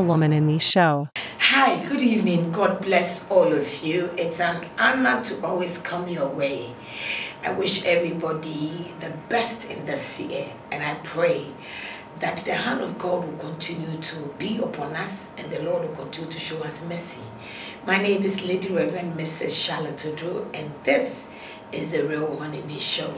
Real Woman in Me show. Hi, good evening. God bless all of you. It's an honor to always come your way. I wish everybody the best in this year, and I pray that the hand of God will continue to be upon us and the Lord will continue to show us mercy. My name is Lady Reverend Mrs. Charlotte Adu, and this is the Real Woman in Me show.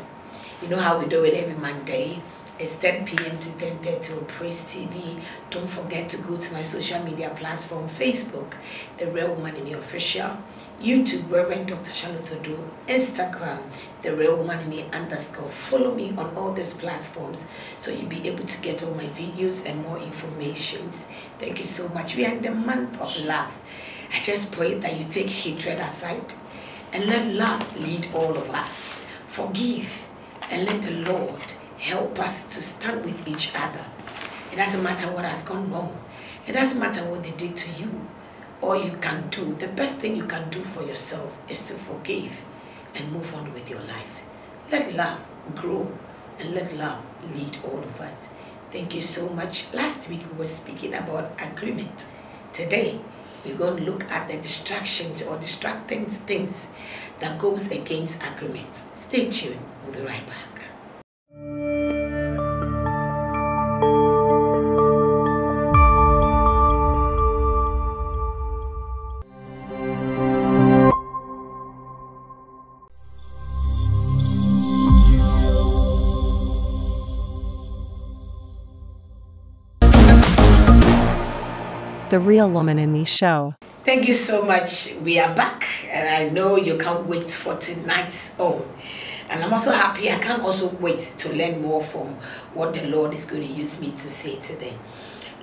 You know how we do it every Monday. It's 10 p.m. to 10:30 on Praise TV. Don't forget to go to my social media platform, Facebook, The Real Woman in Me Official, YouTube, Reverend Dr. Charlotte Adu, Instagram, The Real Woman in Me _ Follow me on all these platforms so you'll be able to get all my videos and more information. Thank you so much. We are in the month of love. I just pray that you take hatred aside and let love lead all of us. Forgive and let the Lord help us to stand with each other. It doesn't matter what has gone wrong. It doesn't matter what they did to you. All you can do, the best thing you can do for yourself is to forgive and move on with your life. Let love grow and let love lead all of us. Thank you so much. Last week we were speaking about agreement. Today we're going to look at the distractions or distracting things that goes against agreement. Stay tuned. We'll be right back. The Real Woman in Me show. Thank you so much. We are back, and I know you can't wait for tonight's own. And I'm also happy. I can't also wait to learn more from what the Lord is going to use me to say today.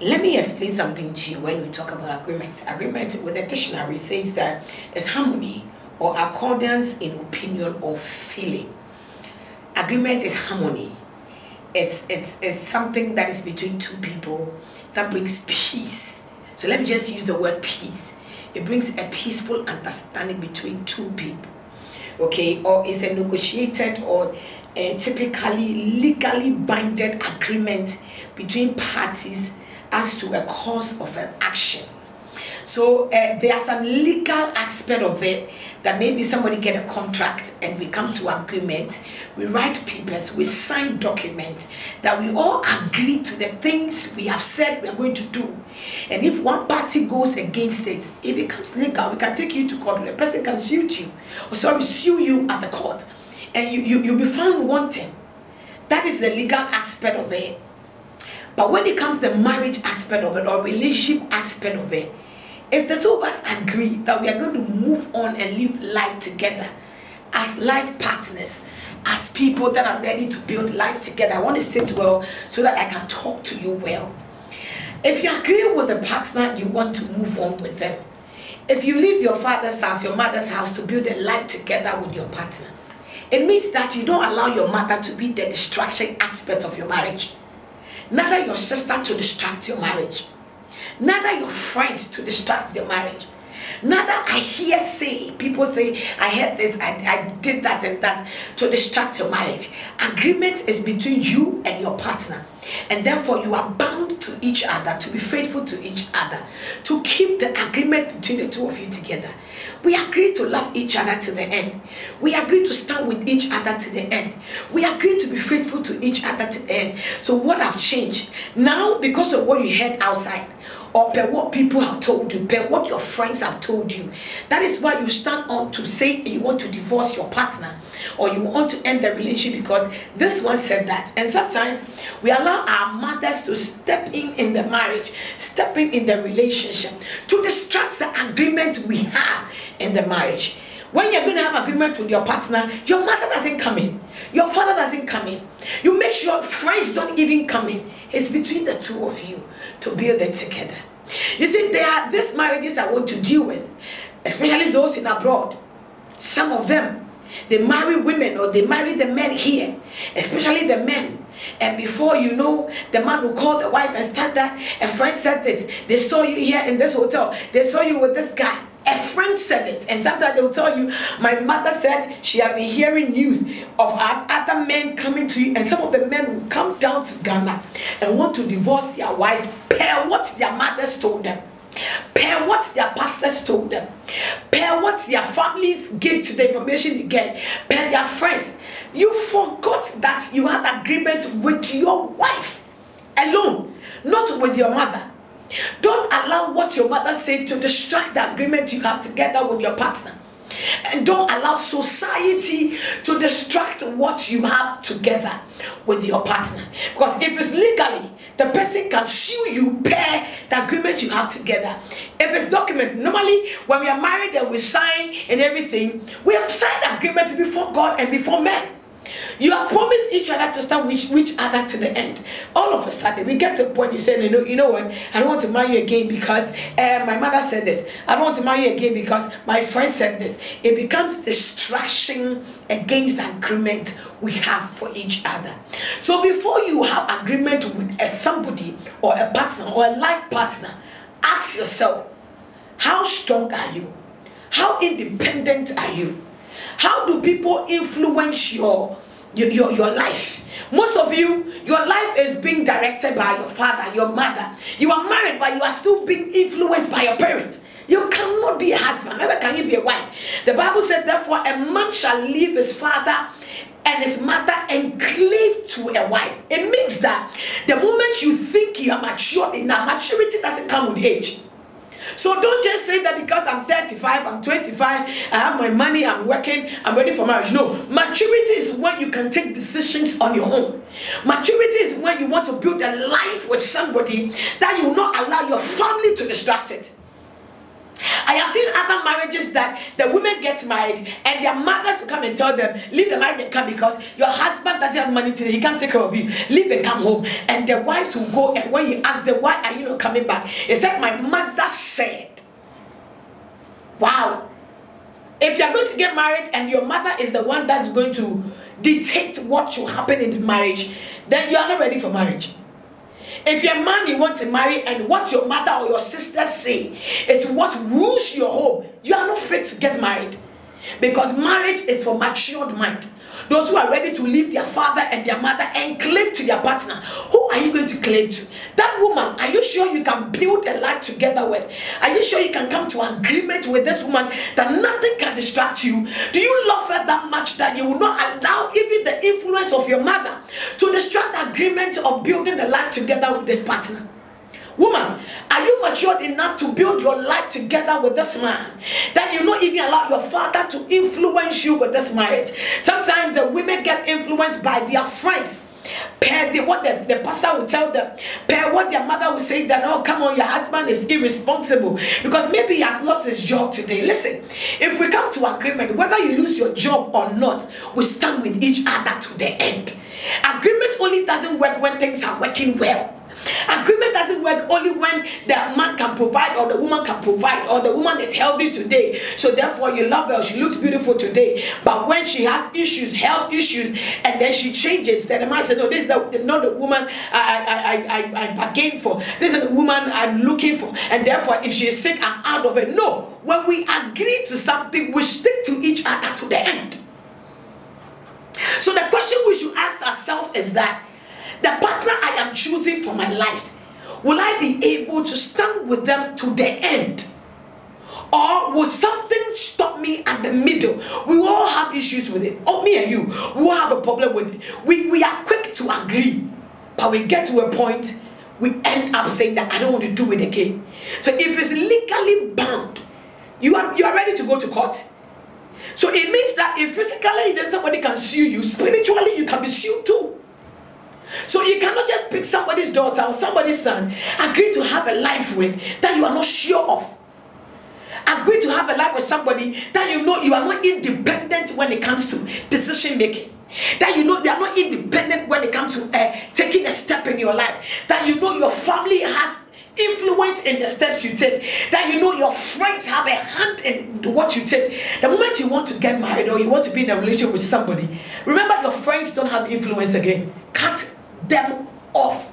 Let me explain something to you when we talk about agreement. Agreement with the dictionary says that it's harmony or accordance in opinion or feeling. Agreement is harmony. It's something that is between two people that brings peace. So let me just use the word peace. It brings a peaceful understanding between two people. Okay, or it's a negotiated or a typically legally binded agreement between parties as to a cause of an action. So there are some legal aspect of it that maybe somebody get a contract and we come to agreement, we write papers, we sign documents that we all agree to the things we have said we are going to do. And if one party goes against it, it becomes legal. We can take you to court. The person can sue you, sue you at the court, and you'll be found wanting. That is the legal aspect of it. But when it comes to the marriage aspect of it or relationship aspect of it, if the two of us agree that we are going to move on and live life together as life partners, as people that are ready to build life together, I want to sit well so that I can talk to you well. If you agree with a partner, you want to move on with them. If you leave your father's house, your mother's house to build a life together with your partner, it means that you don't allow your mother to be the distraction aspect of your marriage. Neither your sister to distract your marriage. Neither your friends to distract your marriage. Neither I hear people say, I heard this, I did that and that to distract your marriage. Agreement is between you and your partner. And therefore you are bound to each other, to be faithful to each other, to keep the agreement between the two of you together. We agree to love each other to the end. We agree to stand with each other to the end. We agree to be faithful to each other to the end. So what have changed? Now, because of what you heard outside, or per what people have told you, per what your friends have told you, that is why you stand on to say you want to divorce your partner or you want to end the relationship because this one said that. And sometimes we allow our mothers to step in the marriage, step in the relationship to distract the agreement we have in the marriage. When you're going to have agreement with your partner, your mother doesn't come in. Your father doesn't come in. You make sure friends don't even come in. It's between the two of you to build it together. You see, there are these marriages I want to deal with, especially those in abroad. Some of them, they marry women or they marry the men here, especially the men. And before you know, the man will call the wife and start that. A friend said this. They saw you here in this hotel. They saw you with this guy. A friend said it, and sometimes they will tell you, my mother said she has been hearing news of other men coming to you, and some of the men will come down to Ghana and want to divorce their wives per what their mothers told them, per what their pastors told them, per what their families gave to the information they get, per their friends. You forgot that you had agreement with your wife alone, not with your mother. Don't allow what your mother said to distract the agreement you have together with your partner. And don't allow society to distract what you have together with your partner. Because if it's legally, the person can sue you per the agreement you have together. If it's documented, normally when we are married and we sign and everything, we have signed agreements before God and before men. You have promised each other to stand with each other to the end. All of a sudden, we get to a point you say, you know what? I don't want to marry again because my mother said this. I don't want to marry again because my friend said this. It becomes distraction against the agreement we have for each other. So before you have agreement with somebody or a partner or a life partner, ask yourself, how strong are you? How independent are you? How do people influence your life? Most of you, your life is being directed by your father, your mother. You are married, but you are still being influenced by your parents. You cannot be a husband, neither can you be a wife. The Bible said, therefore, a man shall leave his father and his mother and cleave to a wife. It means that the moment you think you are mature enough, maturity doesn't come with age. So don't just say that because I'm 35, I'm 25, I have my money, I'm working, I'm ready for marriage. No, maturity is when you can take decisions on your own. Maturity is when you want to build a life with somebody that you will not allow your family to distract it. I have seen other marriages that the women get married and their mothers will come and tell them, leave the marriage and come because your husband doesn't have money today, he can't take care of you, leave and come home. And the wives will go, and when you ask them, why are you not coming back? He said, my mother said. Wow. If you're going to get married and your mother is the one that's going to dictate what should happen in the marriage, then you are not ready for marriage. If you're a man you want to marry and what your mother or your sister say is what rules your home, you are not fit to get married. Because marriage is for matured mind. Those who are ready to leave their father and their mother and cleave to their partner. Who are you going to cleave to? That woman, are you sure you can build a life together with? Are you sure you can come to agreement with this woman that nothing can distract you? Do you love her that much that you will not allow even the influence of your mother to distract the agreement of building a life together with this partner? Woman, are you matured enough to build your life together with this man that you not even allow your father to influence you with this marriage? Sometimes the women get influenced by their friends. What the pastor will tell them, what their mother will say, that oh, come on, your husband is irresponsible because maybe he has lost his job today. Listen, if we come to agreement, whether you lose your job or not, we stand with each other to the end. Agreement only doesn't work when things are working well. Agreement doesn't work only when the man can provide or the woman can provide or the woman is healthy today, so therefore you love her, she looks beautiful today, but when she has issues, health issues, and then she changes, then the man says, no, this is not the woman I bargained for, this is the woman I'm looking for, and therefore if she is sick, I'm out of it. No, when we agree to something, we stick to each other to the end. So the question we should ask ourselves is that the partner I am choosing for my life, will I be able to stand with them to the end? Or will something stop me at the middle? We all have issues with it. Oh, me and you, we all have a problem with it. We are quick to agree, but we get to a point, we end up saying that I don't want to do it again. So if it's legally bound, you are ready to go to court. So it means that if physically somebody can sue you, spiritually you can be sued too. So you cannot just pick somebody's daughter or somebody's son, agree to have a life with that you are not sure of. Agree to have a life with somebody that you know you are not independent when it comes to decision making. That you know they are not independent when it comes to taking a step in your life. That you know your family has influence in the steps you take. That you know your friends have a hand in what you take. The moment you want to get married or you want to be in a relationship with somebody, remember your friends don't have influence again. Cut them off.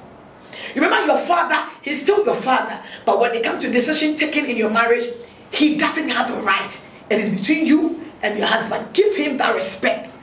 Remember your father, he's still your father, but when it comes to decision taking in your marriage, He doesn't have a right. It is between you and your husband. Give him that respect.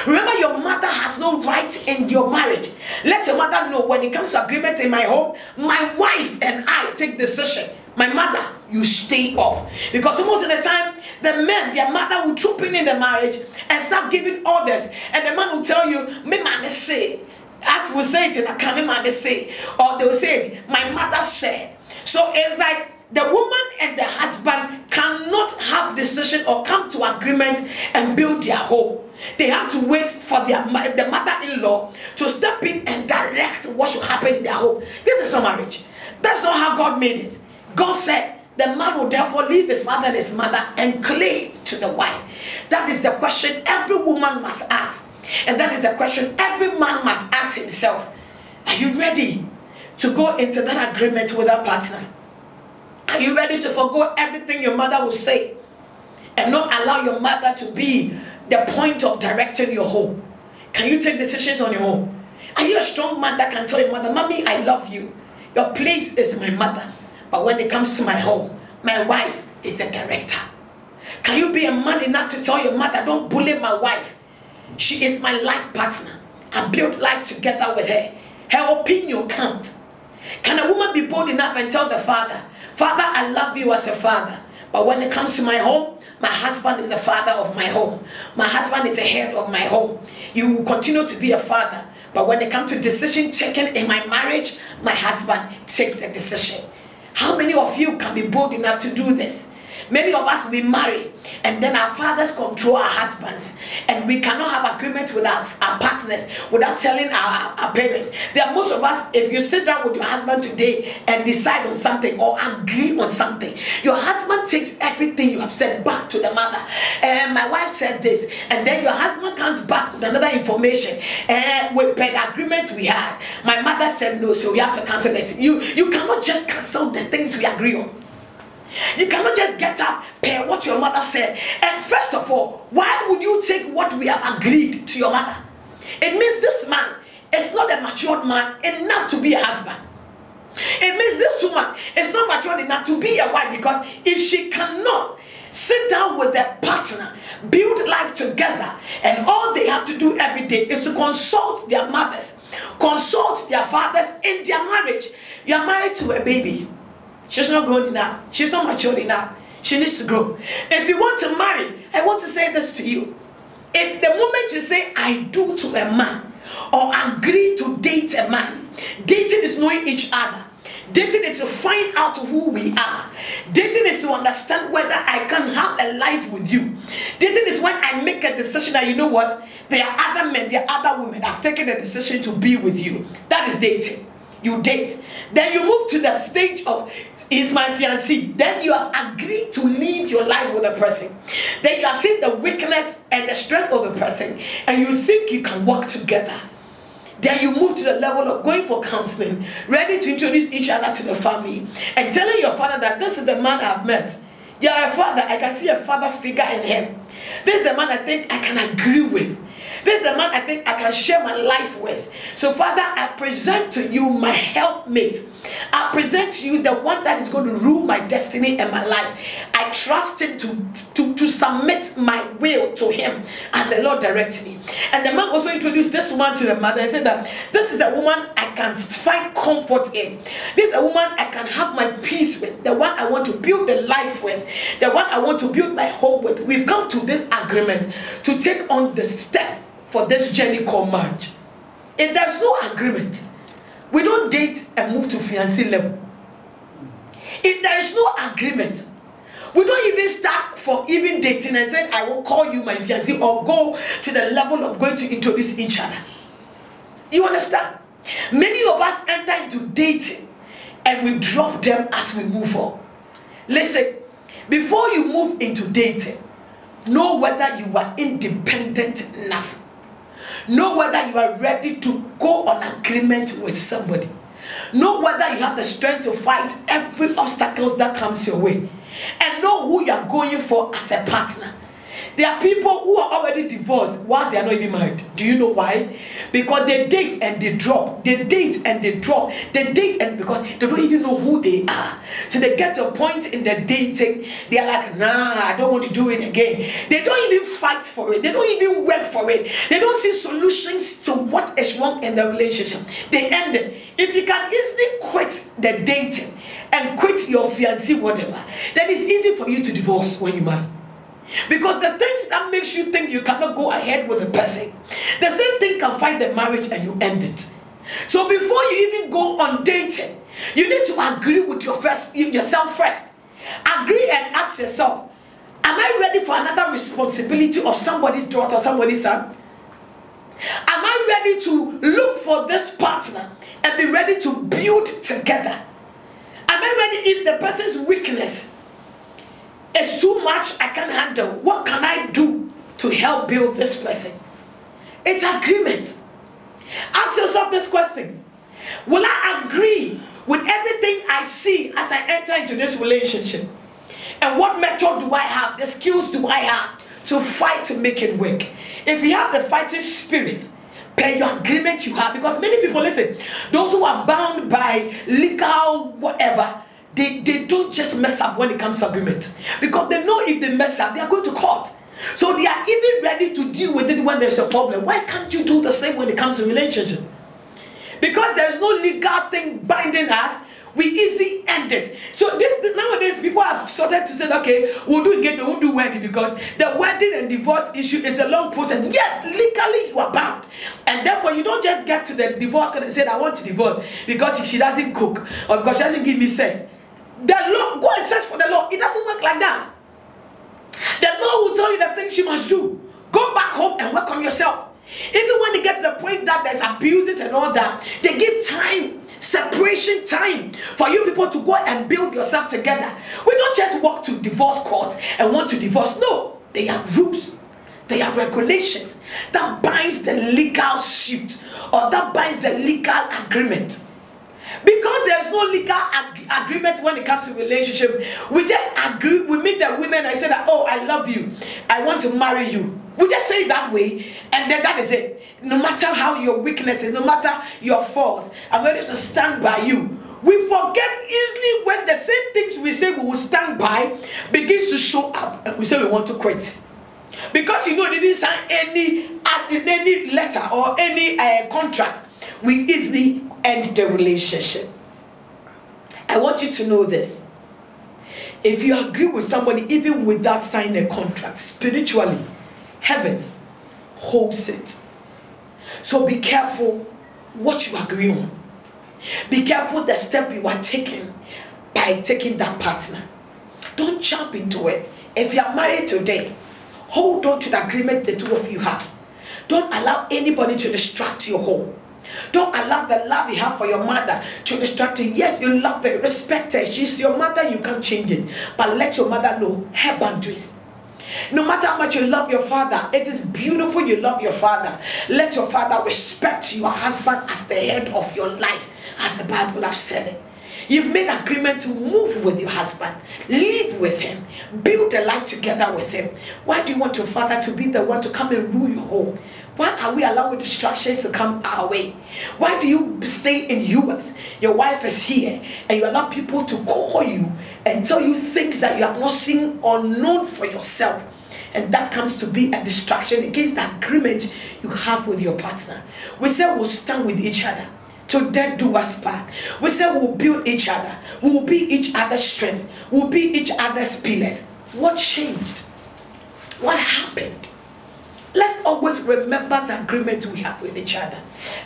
Remember, your mother has no right in your marriage. Let your mother know when it comes to agreement in my home, my wife and I take decision. My mother, you stay off. Because most of the time, the men, their mother will troop in the marriage and start giving orders. And the man will tell you, me man say, as we say it in a can man say, or they will say, my mother said. So it's like the woman and the husband cannot have decision or come to agreement and build their home. They have to wait for the mother-in-law to step in and direct what should happen in their home. This is not marriage. That's not how God made it. God said the man will therefore leave his father and his mother and cleave to the wife. That is the question every woman must ask. And that is the question every man must ask himself. Are you ready to go into that agreement with a partner? Are you ready to forgo everything your mother will say and not allow your mother to be the point of directing your home? Can you take decisions on your own? Are you a strong man that can tell your mother, Mommy, I love you. Your place is my mother. But when it comes to my home, my wife is the director. Can you be a man enough to tell your mother, don't bully my wife? She is my life partner. I build life together with her. Her opinion counts. Can a woman be bold enough and tell the father, Father, I love you as a father, but when it comes to my home, my husband is the father of my home. My husband is the head of my home. You will continue to be a father, but when it comes to decision taking in my marriage, my husband takes the decision. How many of you can be bold enough to do this? Many of us, we marry and then our fathers control our husbands, and we cannot have agreement with our partners without telling our parents. There are most of us, if you sit down with your husband today and decide on something or agree on something, your husband takes everything you have said back to the mother. My wife said this, and then your husband comes back with another information. With the agreement we had, my mother said no, so we have to cancel it. You cannot just cancel the things we agree on. You cannot just get up, pay what your mother said. And first of all, why would you take what we have agreed to your mother? It means this man is not a matured man enough to be a husband. It means this woman is not matured enough to be a wife, because if she cannot sit down with their partner, build life together, and all they have to do every day is to consult their mothers, consult their fathers in their marriage. You are married to a baby. She's not grown enough. She's not matured enough. She needs to grow. If you want to marry, I want to say this to you. If the moment you say I do to a man or agree to date a man, dating is knowing each other. Dating is to find out who we are. Dating is to understand whether I can have a life with you. Dating is when I make a decision that, you know what, there are other men, there are other women that have taken a decision to be with you. That is dating. You date. Then you move to the stage of is my fiancé. Then you have agreed to live your life with a person. Then you have seen the weakness and the strength of the person, and you think you can work together. Then you move to the level of going for counseling, ready to introduce each other to the family, and telling your father that this is the man I've met. You're a father, I can see a father figure in him. This is the man I think I can agree with. This is the man I think I can share my life with. So Father, I present to you my helpmate. I present to you the one that is going to rule my destiny and my life. I trust him to submit my will to him as the Lord directs me. And the man also introduced this woman to the mother and said that this is the woman I can find comfort in. This is a woman I can have my peace with. The one I want to build a life with. The one I want to build my home with. We've come to this agreement to take on the step for this journey called marriage. If there's no agreement, we don't date and move to fiancé level. If there is no agreement, we don't even start for even dating and say, I will call you my fiancé, or go to the level of going to introduce each other. You understand? Many of us enter into dating and we drop them as we move on. Listen, before you move into dating, know whether you are independent enough. Know whether you are ready to go on agreement with somebody. Know whether you have the strength to fight every obstacle that comes your way. And know who you are going for as a partner. There are people who are already divorced whilst they are not even married. Do you know why? Because they date and they drop. They date and they drop. They date and because they don't even know who they are. So they get to a point in the dating, they are like, nah, I don't want to do it again. They don't even fight for it. They don't even work for it. They don't see solutions to what is wrong in the relationship. They end it. If you can easily quit the dating and quit your fiancé, whatever, then it's easy for you to divorce when you marry. Because the things that makes you think you cannot go ahead with a person, the same thing can fight the marriage and you end it. So before you even go on dating, you need to agree with yourself first. Agree and ask yourself, am I ready for another responsibility of somebody's daughter or somebody's son? Am I ready to look for this partner and be ready to build together? Am I ready if the person's weakness is too much I can't handle? What can I do to help build this person? It's agreement. Ask yourself this question. Will I agree with everything I see as I enter into this relationship? And what method do I have? The skills do I have to fight to make it work? If you have the fighting spirit, pay your agreement you have. Because many people, listen, those who are bound by legal whatever, they don't just mess up when it comes to agreement. Because they know if they mess up, they are going to court. So they are even ready to deal with it when there's a problem. Why can't you do the same when it comes to relationship? Because there's no legal thing binding us, we easily end it. So nowadays people have started to say, okay, we'll do engagement, we'll do wedding, because the wedding and divorce issue is a long process. Yes, legally you are bound. And therefore you don't just get to the divorce court and say, I want to divorce because she doesn't cook or because she doesn't give me sex. The law, go and search for the law. It doesn't work like that. The law will tell you the things you must do. Go back home and work on yourself. Even when they get to the point that there's abuses and all that, they give time, separation time for you people to go and build yourself together. We don't just walk to divorce courts and want to divorce. No, they are rules. They are regulations that binds the legal suit or that binds the legal agreement. Because there's no legal agreement when it comes to relationship, we just agree. We meet the women and say that, oh, I love you, I want to marry you. We just say it that way, and then that is it. No matter how your weakness is, no matter your faults, I'm ready to stand by you. We forget easily when the same things we say we will stand by begins to show up, and we say we want to quit. Because you know they didn't sign any letter or any contract, we easily end the relationship. I want you to know this. If you agree with somebody even without signing a contract, spiritually, heavens holds it. So be careful what you agree on. Be careful the step you are taking by taking that partner. Don't jump into it. If you are married today, hold on to the agreement the two of you have. Don't allow anybody to distract your home. Don't allow the love you have for your mother to distract you. Yes, you love her, respect her. She's your mother, you can't change it. But let your mother know her boundaries. No matter how much you love your father, it is beautiful you love your father. Let your father respect your husband as the head of your life, as the Bible has said it. You've made agreement to move with your husband, live with him, build a life together with him. Why do you want your father to be the one to come and rule your home? Why are we allowing distractions to come our way? Why do you stay in US? Your wife is here and you allow people to call you and tell you things that you have not seen or known for yourself. And that comes to be a distraction against the agreement you have with your partner. We say we'll stand with each other till death do us part. We say we'll build each other. We will be each other's strength. We'll be each other's pillars. What changed? What happened? Let's always remember the agreement we have with each other.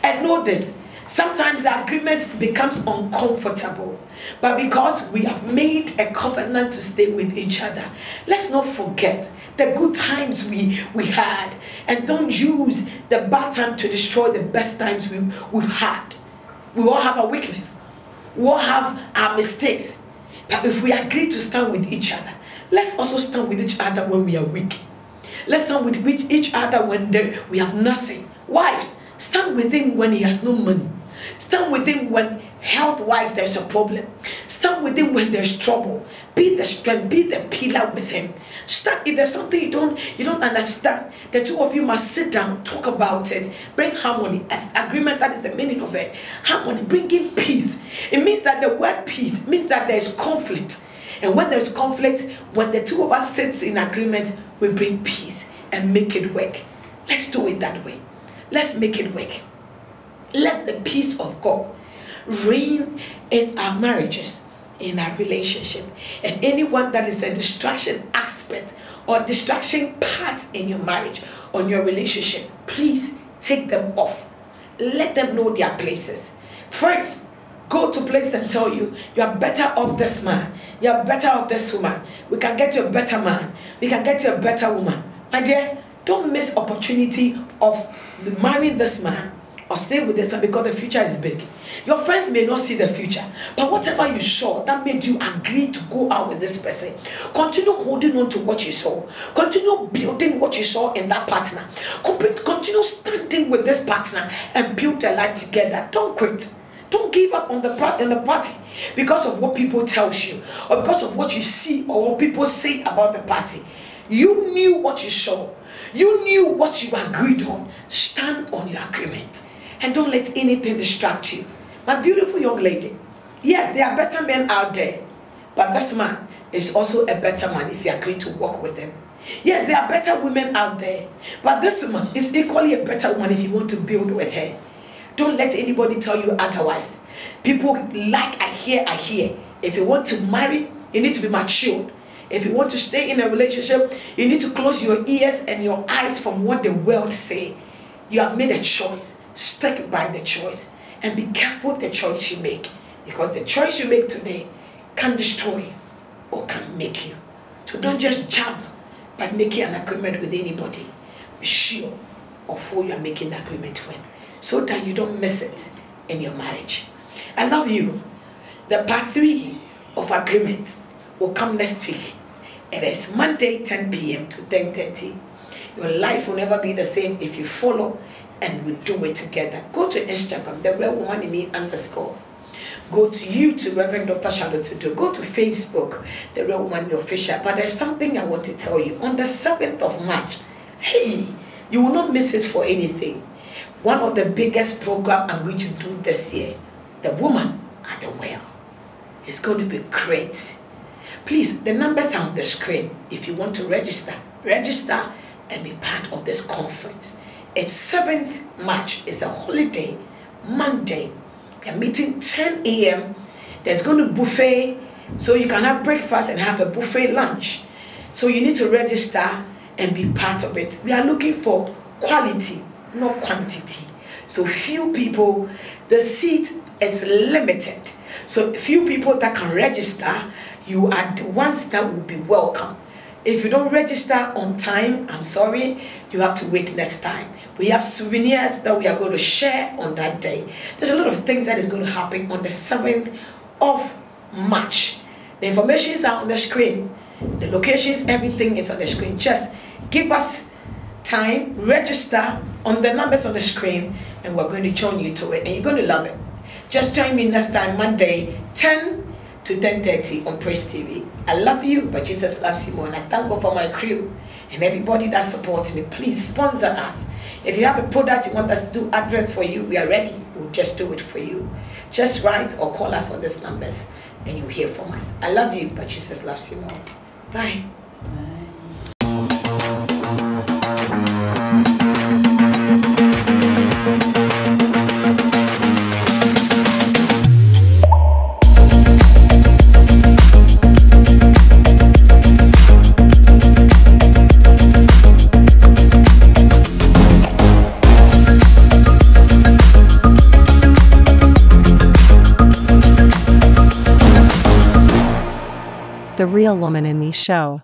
And know this, sometimes the agreement becomes uncomfortable. But because we have made a covenant to stay with each other, let's not forget the good times we had. And don't use the bad time to destroy the best times we've had. We all have a weakness. We all have our mistakes. But if we agree to stand with each other, let's also stand with each other when we are weak. Let's stand with each other when we have nothing. Wives, stand with him when he has no money. Stand with him when Health-wise, there's a problem. Stand with him when there's trouble. Be the strength, be the pillar with him. Stand if there's something you don't understand. The two of you must sit down, talk about it, bring harmony. As agreement, that is the meaning of it. Harmony, bringing peace. It means that the word peace means that there's conflict. And when there's conflict, when the two of us sit in agreement, we bring peace and make it work. Let's do it that way. Let's make it work. Let the peace of God reign in our marriages, in our relationship. And anyone that is a distraction aspect or distraction part in your marriage, on your relationship, please take them off. Let them know their places. Friends, go to places and tell you, you are better off this man, you are better off this woman. We can get you a better man, we can get you a better woman. My dear, don't miss opportunity of marrying this man or stay with this one, because the future is big. Your friends may not see the future, but whatever you saw that made you agree to go out with this person, continue holding on to what you saw. Continue building what you saw in that partner. Continue standing with this partner and build a life together. Don't quit. Don't give up on the party because of what people tell you or because of what you see or what people say about the party. You knew what you saw. You knew what you agreed on. Stand on your agreement. And don't let anything distract you. My beautiful young lady, yes, there are better men out there, but this man is also a better man if you agree to work with him. Yes, there are better women out there, but this woman is equally a better one if you want to build with her. Don't let anybody tell you otherwise. People like I hear. If you want to marry, you need to be matured. If you want to stay in a relationship, you need to close your ears and your eyes from what the world say. You have made a choice. Stick by the choice and be careful the choice you make, because the choice you make today can destroy you or can make you. So don't just jump by making an agreement with anybody. Be sure of who you are making the agreement with, so that you don't miss it in your marriage. I love you. The part 3 of agreement will come next week. It is Monday 10 p.m. to 10:30. Your life will never be the same if you follow and we do it together. Go to Instagram, the Real Woman in Me _. Go to YouTube, Reverend Dr. Charlotte Tutu. Go to Facebook, the Real Woman in Me Official. But there's something I want to tell you. On the 7th of March, hey, you will not miss it for anything. One of the biggest programs I'm going to do this year, the Woman at the Well. It's going to be great. Please, the numbers are on the screen. If you want to register and be part of this conference. It's 7th March. It's a holiday, Monday. We are meeting 10 a.m. There's going to be buffet, so you can have breakfast and have a buffet lunch. So you need to register and be part of it. We are looking for quality, not quantity. So few people, the seat is limited. So few people that can register, you are the ones that will be welcome. If you don't register on time, I'm sorry, you have to wait next time. We have souvenirs that we are going to share on that day. There's a lot of things that is going to happen on the 7th of March. The informations are on the screen. The locations, everything is on the screen. Just give us time, register on the numbers on the screen, and we're going to join you to it. And you're going to love it. Just join me next time, Monday, 10 to 10:30 on Praise TV. I love you, but Jesus loves you more. And I thank God for my crew and everybody that supports me. Please sponsor us. If you have a product you want us to do adverts for you, we are ready. We'll just do it for you. Just write or call us on these numbers and you'll hear from us. I love you, but Jesus loves you more. Bye. The Real Woman in Me show.